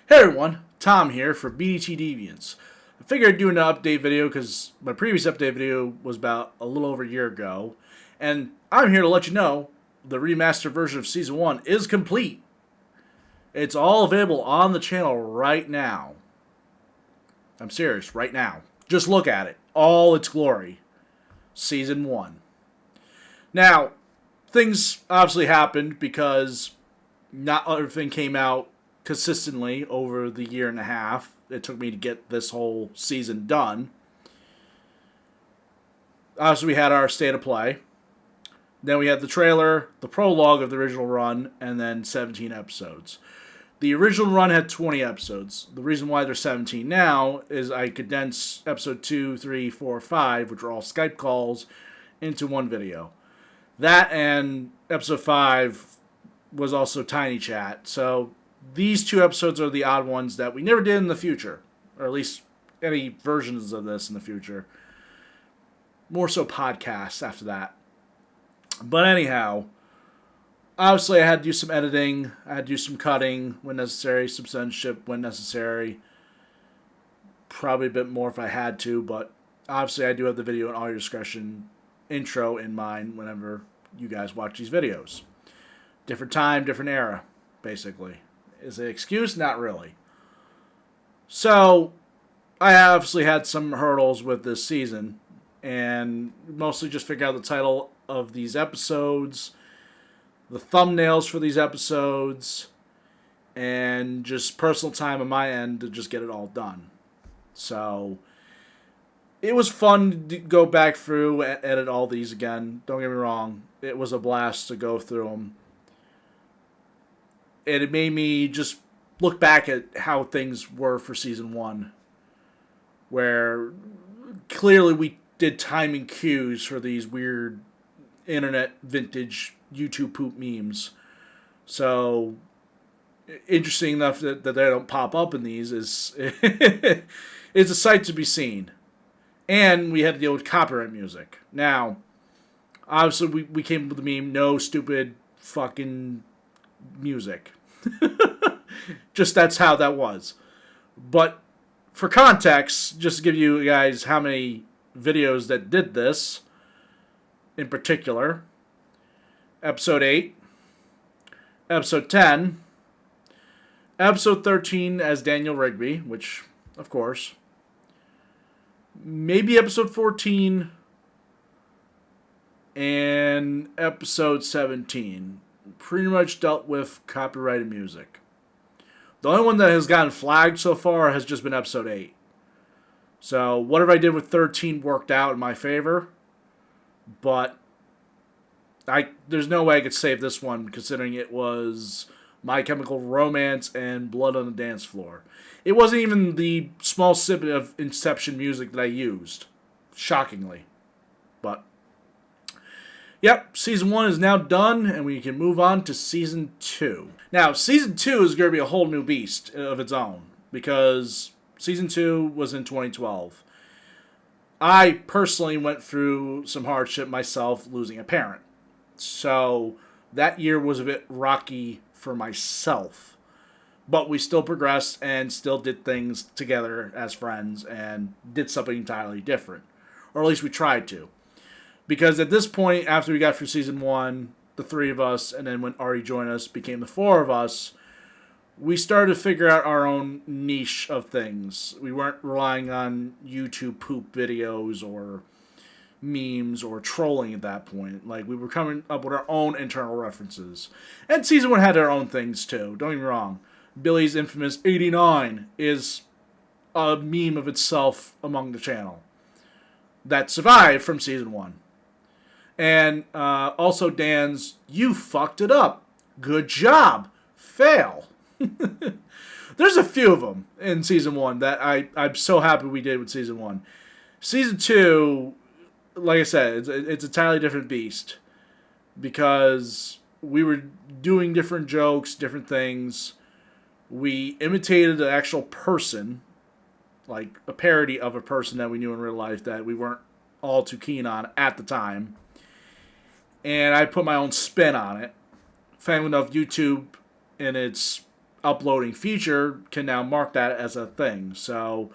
Hey everyone, Tom here for BDT Deviants. I figured I'd do an update video because my previous update video was about a little over a year ago, and I'm here to let you know the remastered version of Season 1 is complete. It's all available on the channel right now. I'm serious, right now. Just look at it. All its glory. Season 1. Now, things obviously happened because not everything came out consistently over the year and a half it took me to get this whole season done. Obviously, we had our state of play. Then we had the trailer, the prologue of the original run, and then 17 episodes. The original run had 20 episodes. The reason why there's 17 now is I condensed episode 2, 3, 4, 5, which are all Skype calls, into one video. That and episode 5 was also Tiny Chat. So these two episodes are the odd ones that we never did in the future, or at least any versions of this in the future. More so podcasts after that. But anyhow, obviously I had to do some editing, I had to do some cutting when necessary, some censorship when necessary. Probably a bit more if I had to, but obviously I do have the video and audio discretion intro in mind whenever you guys watch these videos. Different time, different era, basically. Is it an excuse? Not really. So, I obviously had some hurdles with this season, and mostly just figure out the title of these episodes, the thumbnails for these episodes, and just personal time on my end to just get it all done. So, it was fun to go back through and edit all these again. Don't get me wrong. It was a blast to go through them. And it made me just look back at how things were for Season 1. Where clearly we did timing cues for these weird internet vintage YouTube poop memes. So, interesting enough that they don't pop up in these is it's a sight to be seen. And we had to deal with copyright music. Now, obviously we came up with the meme, no stupid fucking music. Just that's how that was. But for context, just to give you guys how many videos that did this, in particular, episode 8, episode 10, episode 13 as Daniel Rigby, which, of course, maybe episode 14, and episode 17. Pretty much dealt with copyrighted music. The only one that has gotten flagged so far has just been episode 8. So whatever I did with 13 worked out in my favor. But there's no way I could save this one considering it was My Chemical Romance and Blood on the Dance Floor. It wasn't even the small snippet of Inception music that I used. Shockingly. But yep, Season 1 is now done, and we can move on to Season 2. Now, Season 2 is going to be a whole new beast of its own, because Season 2 was in 2012. I personally went through some hardship myself losing a parent. So, that year was a bit rocky for myself. But we still progressed and still did things together as friends and did something entirely different. Or at least we tried to. Because at this point, after we got through Season 1, the 3 of us, and then when Ari joined us, became the 4 of us, we started to figure out our own niche of things. We weren't relying on YouTube poop videos or memes or trolling at that point. Like, we were coming up with our own internal references. And Season 1 had their own things, too. Don't get me wrong. Billy's infamous 89 is a meme of itself among the channel that survived from Season 1. And also Dan's, you fucked it up. Good job. Fail. There's a few of them in Season 1 that I'm so happy we did with Season 1. Season 2, like I said, it's a entirely different beast. Because we were doing different jokes, different things. We imitated the actual person. Like a parody of a person that we knew in real life that we weren't all too keen on at the time. And I put my own spin on it. Thankfully enough, YouTube, in its uploading feature can now mark that as a thing. So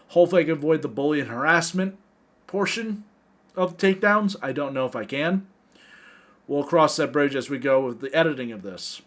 hopefully I can avoid the bully and harassment portion of the takedowns. I don't know if I can. We'll cross that bridge as we go with the editing of this.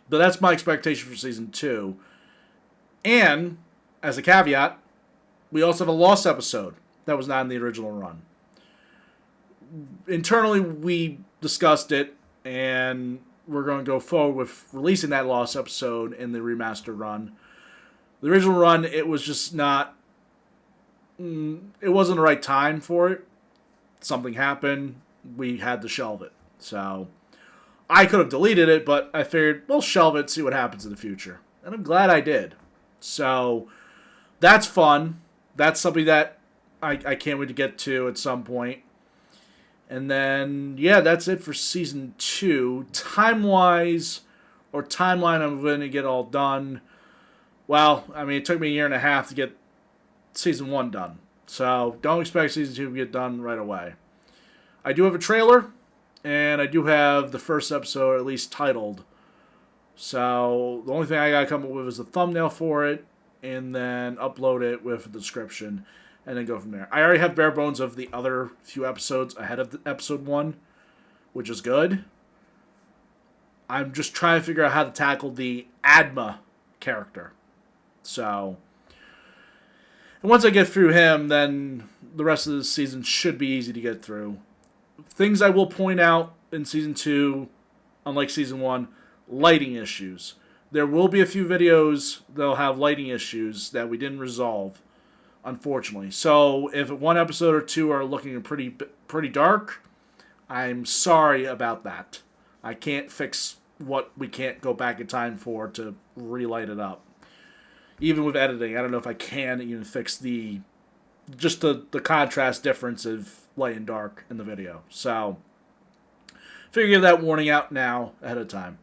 But that's my expectation for Season 2. And, as a caveat, we also have a lost episode that was not in the original run. Internally, we discussed it, and we're going to go forward with releasing that lost episode in the remastered run. The original run, it was just not... It wasn't the right time for it. Something happened. We had to shelve it. So, I could have deleted it, but I figured, we'll shelve it, see what happens in the future. And I'm glad I did. So, that's fun. That's something that I can't wait to get to at some point. And then, yeah, that's it for Season 2. Time-wise, or timeline, I'm going to get all done. Well, I mean, it took me a year and a half to get Season 1 done. So, don't expect Season 2 to get done right away. I do have a trailer, and I do have the first episode at least titled. So, the only thing I got to come up with is a thumbnail for it, and then upload it with a description, and then go from there. I already have bare bones of the other few episodes ahead of the episode 1, which is good. I'm just trying to figure out how to tackle the Adma character. So, and once I get through him, then the rest of the season should be easy to get through. Things I will point out in Season 2, unlike Season 1, lighting issues. There will be a few videos that'll have lighting issues that we didn't resolve, unfortunately. So if one episode or two are looking pretty dark, I'm sorry about that. I can't fix what we can't go back in time for to relight it up. Even with editing, I don't know if I can even fix the contrast difference of light and dark in the video. So, figure give that warning out now ahead of time.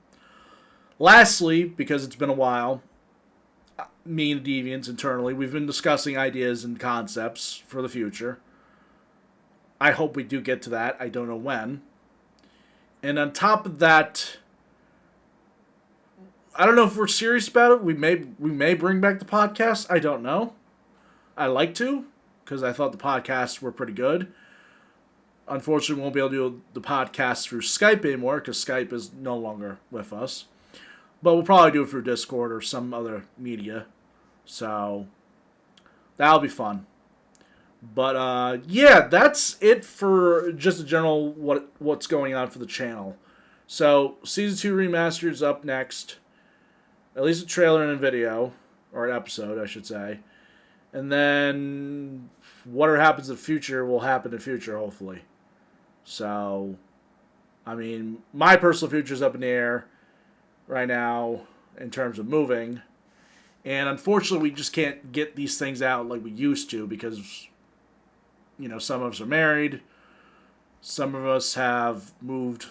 Lastly, because it's been a while, me and Deviants internally, we've been discussing ideas and concepts for the future. I hope we do get to that. I don't know when. And on top of that, I don't know if we're serious about it. We may bring back the podcast. I don't know. I like to, because I thought the podcasts were pretty good. Unfortunately, we won't be able to do the podcast through Skype anymore, because Skype is no longer with us. But we'll probably do it through Discord or some other media. So, that'll be fun. But, yeah, that's it for just a general what's going on for the channel. So, Season 2 Remastered is up next. At least a trailer and a video. Or an episode, I should say. And then, whatever happens in the future will happen in the future, hopefully. So, I mean, my personal future is up in the air right now in terms of moving. And unfortunately, we just can't get these things out like we used to because, you know, some of us are married. Some of us have moved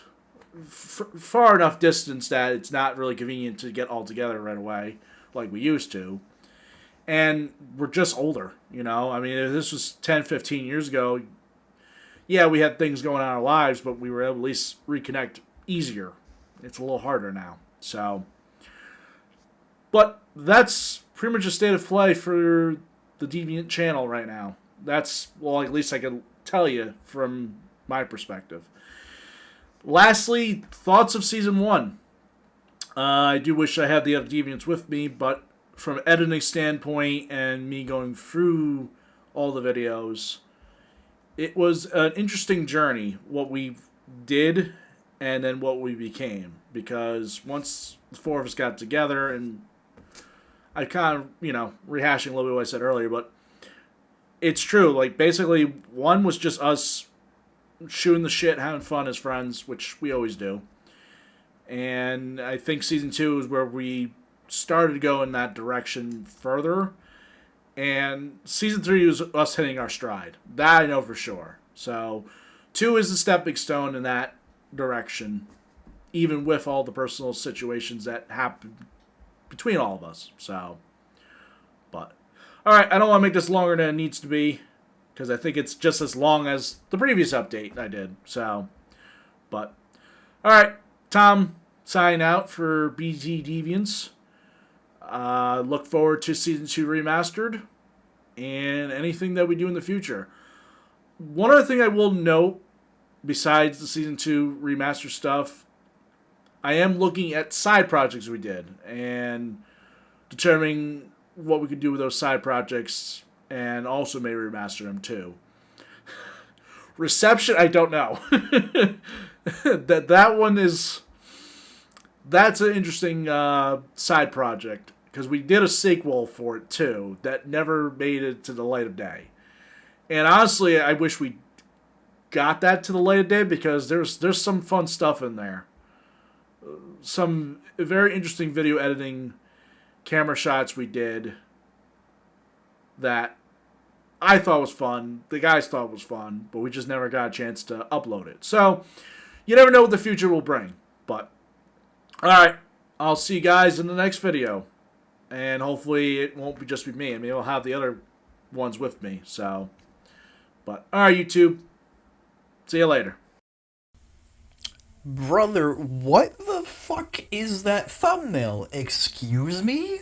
far enough distance that it's not really convenient to get all together right away like we used to. And we're just older, you know. I mean, if this was 10, 15 years ago, yeah, we had things going on in our lives, but we were able to at least reconnect easier. It's a little harder now. So, but that's pretty much a state of play for the Deviant channel right now. That's, well, at least I can tell you from my perspective. Lastly, thoughts of Season 1. I do wish I had the other Deviants with me, but from an editing standpoint and me going through all the videos, it was an interesting journey, what we did and then what we became. Because once the four of us got together, and I kind of, you know, rehashing a little bit what I said earlier, but it's true. Like, basically, one was just us shooting the shit, having fun as friends, which we always do. And I think Season 2 is where we started to go in that direction further. And Season 3 was us hitting our stride. That I know for sure. So, 2 is the stepping stone in that direction, even with all the personal situations that happened between all of us. So, but, alright, I don't want to make this longer than it needs to be, because I think it's just as long as the previous update I did. So, but, alright, Tom, signing out for BT Deviants. Look forward to Season 2 Remastered and anything that we do in the future. One other thing I will note, besides the Season 2 Remaster stuff, I am looking at side projects we did and determining what we could do with those side projects, and also may remaster them too. Reception, I don't know. that one is, that's an interesting side project, because we did a sequel for it too that never made it to the light of day. And honestly, I wish we got that to the light of day, because there's some fun stuff in there. Some very interesting video editing camera shots we did that I thought was fun. The guys thought was fun, but we just never got a chance to upload it. So, you never know what the future will bring. But, alright, I'll see you guys in the next video. And hopefully it won't be just be me. I mean, I'll have the other ones with me. So, but, alright, YouTube. See you later. Brother, what the fuck is that thumbnail? Excuse me?